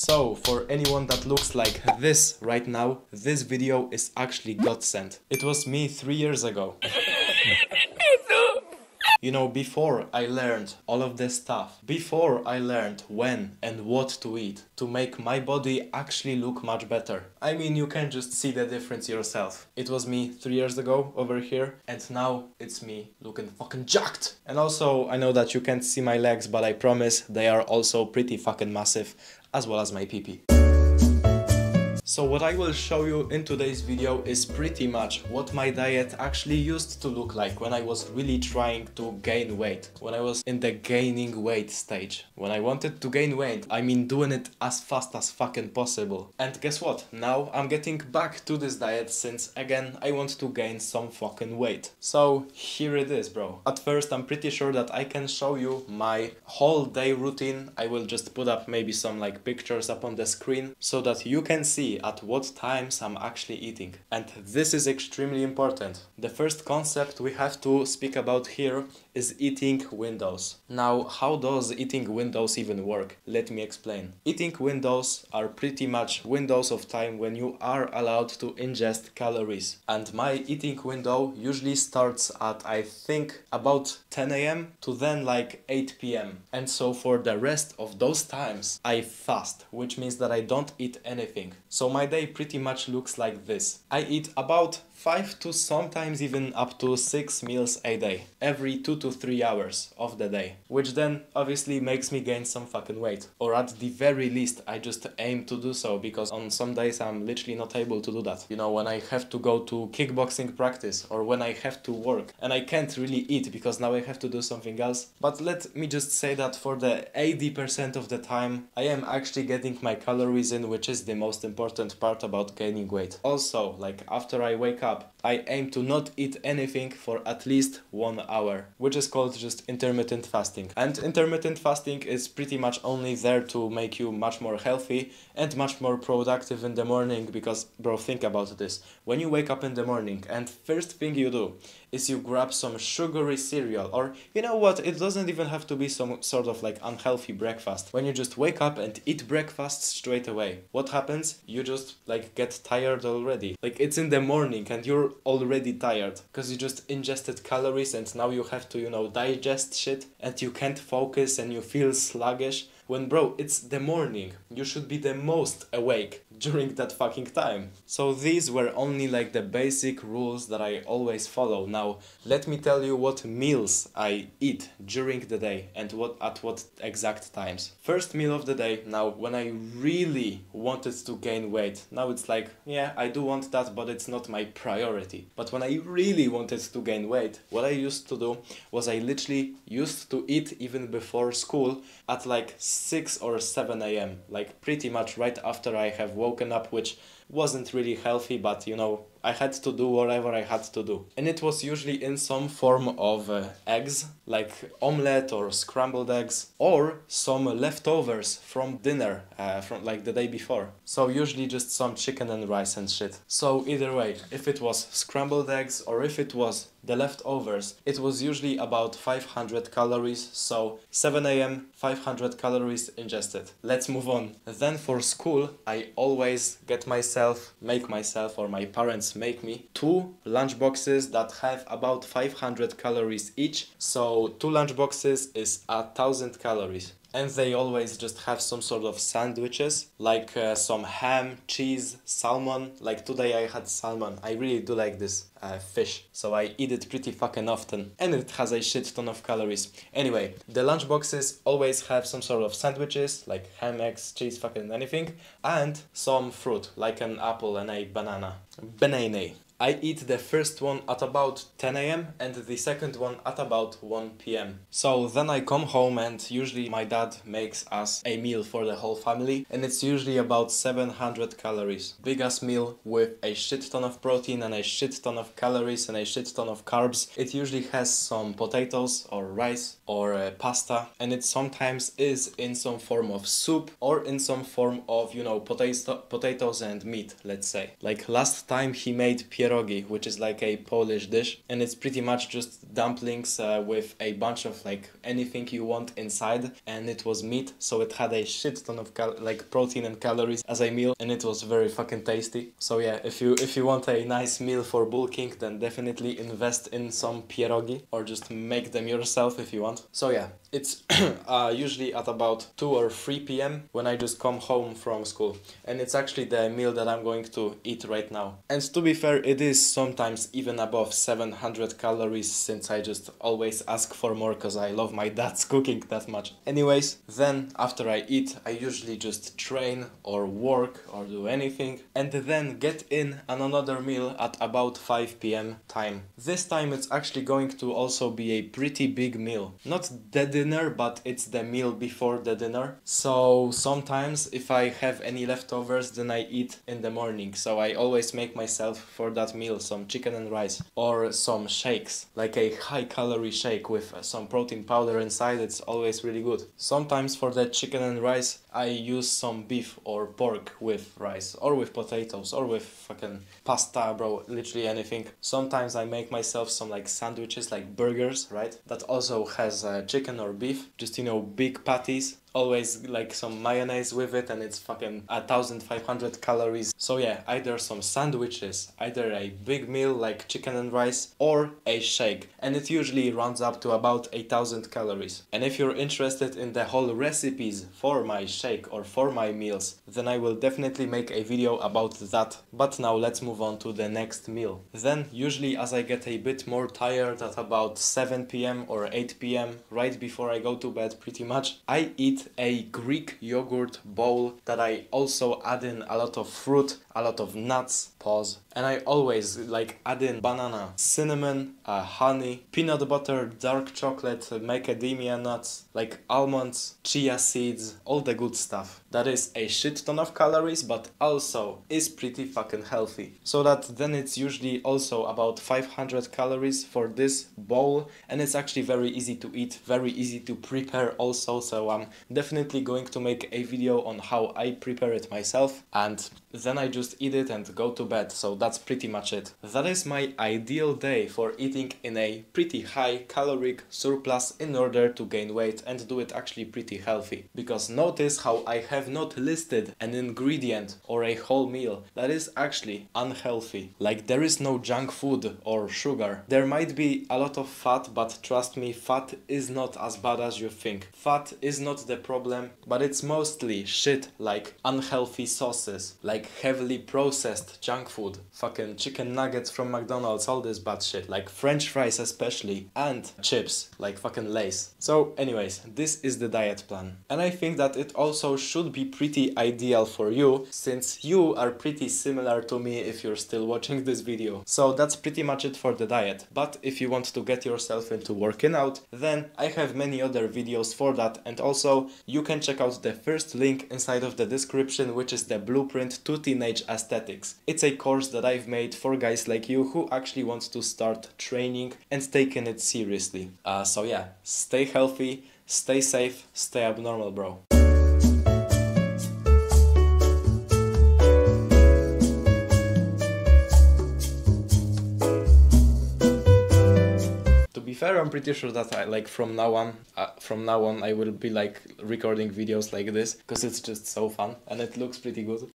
So, for anyone that looks like this right now, this video is actually God sent. It was me 3 years ago. You know, before I learned all of this stuff, before I learned when and what to eat to make my body actually look much better. I mean, you can just see the difference yourself. It was me 3 years ago over here, and now it's me looking fucking jacked. And also, I know that you can't see my legs, but I promise they are also pretty fucking massive, as well as my pee-pee. So what I will show you in today's video is pretty much what my diet actually used to look like when I was really trying to gain weight. When I was in the gaining weight stage. When I wanted to gain weight, I mean doing it as fast as fucking possible. And guess what? Now I'm getting back to this diet since again I want to gain some fucking weight. So here it is, bro. At first I'm pretty sure that I can show you my whole day routine. I will just put up maybe some like pictures up on the screen so that you can see at what times I'm actually eating. And this is extremely important. The first concept we have to speak about here is eating windows. Now, how does eating windows even work? Let me explain. Eating windows are pretty much windows of time when you are allowed to ingest calories. And my eating window usually starts at, I think, about 10 a.m. to then like 8 p.m. And so for the rest of those times, I fast, which means that I don't eat anything. So my day pretty much looks like this. I eat about 5 to sometimes even up to 6 meals a day, every 2 to 3 hours of the day, which then obviously makes me gain some fucking weight. Or at the very least, I just aim to do so, because on some days I'm literally not able to do that. You know, when I have to go to kickboxing practice or when I have to work and I can't really eat because now I have to do something else. But let me just say that for the 80% of the time, I am actually getting my calories in, which is the most important part about gaining weight. Also, like after I wake up, I aim to not eat anything for at least 1 hour, which is called just intermittent fasting. And intermittent fasting is pretty much only there to make you much more healthy and much more productive in the morning, because, bro, think about this. When you wake up in the morning and first thing you do is you grab some sugary cereal, or you know what, it doesn't even have to be some sort of like unhealthy breakfast. When you just wake up and eat breakfast straight away, what happens? You just like get tired already. Like it's in the morning and you're already tired because you just ingested calories and now you have to, you know, digest shit and you can't focus and you feel sluggish. When, bro, it's the morning. You should be the most awake during that fucking time. So these were only like the basic rules that I always follow. Now, let me tell you what meals I eat during the day and at what exact times. First meal of the day, now when I really wanted to gain weight, now it's like, yeah, I do want that, but it's not my priority. But when I really wanted to gain weight, what I used to do was I literally used to eat even before school at like 6 or 7 a.m. like pretty much right after I have woken up, which wasn't really healthy, but you know, I had to do whatever I had to do. And it was usually in some form of eggs, like omelette or scrambled eggs, or some leftovers from dinner, from like the day before. So usually just some chicken and rice and shit. So either way, if it was scrambled eggs or if it was the leftovers, it was usually about 500 calories. So 7 a.m., 500 calories ingested. Let's move on. Then for school, I always make myself or my parents make me 2 lunch boxes that have about 500 calories each. So 2 lunch boxes is 1,000 calories. And they always just have some sort of sandwiches, like some ham, cheese, salmon. Like today I had salmon. I really do like this fish, so I eat it pretty fucking often. And it has a shit ton of calories. Anyway, the lunch boxes always have some sort of sandwiches, like ham, eggs, cheese, fucking anything. And some fruit, like an apple and a banana. Banana. I eat the first one at about 10 a.m. and the second one at about 1 p.m. So then I come home and usually my dad makes us a meal for the whole family, and it's usually about 700 calories. Big ass meal with a shit ton of protein and a shit ton of calories and a shit ton of carbs. It usually has some potatoes or rice or pasta, and it sometimes is in some form of soup or in some form of, you know, potatoes and meat, let's say. Like last time he made pierogi, which is like a Polish dish, and it's pretty much just dumplings with a bunch of like anything you want inside, and it was meat, so it had a shit ton of like protein and calories as a meal, and it was very fucking tasty. So yeah, if you want a nice meal for bulking, then definitely invest in some pierogi, or just make them yourself if you want. So yeah, it's usually at about 2 or 3 p.m. when I just come home from school, and it's actually the meal that I'm going to eat right now. And to be fair, it is sometimes even above 700 calories, since I just always ask for more because I love my dad's cooking that much. Anyways, then after I eat, I usually just train or work or do anything, and then get in on another meal at about 5 p.m. time. This time it's actually going to also be a pretty big meal. Not the dinner, but it's the meal before the dinner. So sometimes if I have any leftovers, then I eat in the morning. So I always make myself for that meal some chicken and rice, or some shakes, like a high calorie shake with some protein powder inside. It's always really good. Sometimes for the chicken and rice, I use some beef or pork with rice, or with potatoes, or with fucking pasta, bro, literally anything. Sometimes I make myself some like sandwiches, like burgers, right? That also has chicken or beef, just, you know, big patties. Always like some mayonnaise with it, and it's fucking 1500 calories. So yeah, either some sandwiches, either a big meal like chicken and rice, or a shake, and it usually runs up to about 1000 calories. And if you're interested in the whole recipes for my shake or for my meals, then I will definitely make a video about that. But now let's move on to the next meal. Then usually, as I get a bit more tired at about 7 p.m. or 8 p.m, right before I go to bed pretty much, I eat a Greek yogurt bowl that I also add in a lot of fruit, a lot of nuts, and I always like add in banana, cinnamon, honey, peanut butter, dark chocolate, macadamia nuts, like almonds, chia seeds, all the good stuff. That is a shit ton of calories, but also is pretty fucking healthy. So that then it's usually also about 500 calories for this bowl, and it's actually very easy to eat, very easy to prepare also. So I'm definitely going to make a video on how I prepare it myself, and then I just eat it and go to bed. So that's pretty much it. That is my ideal day for eating in a pretty high caloric surplus in order to gain weight and do it actually pretty healthy. Because notice how I have not listed an ingredient or a whole meal that is actually unhealthy. Like, there is no junk food or sugar. There might be a lot of fat, but trust me, fat is not as bad as you think. Fat is not the problem, but it's mostly shit like unhealthy sauces, like heavily processed junk food, fucking chicken nuggets from McDonald's, all this bad shit, like French fries especially, and chips, like fucking Lay's. So anyways, this is the diet plan. And I think that it also should be pretty ideal for you, since you are pretty similar to me if you're still watching this video. So that's pretty much it for the diet. But if you want to get yourself into working out, then I have many other videos for that, and also you can check out the first link inside of the description, which is the blueprint to teenage aesthetics. It's a course that I've made for guys like you who actually want to start training and taking it seriously. So yeah, stay healthy, stay safe, stay abnormal, bro. To be fair, I'm pretty sure that I like from now on I will be like recording videos like this, because it's just so fun and it looks pretty good.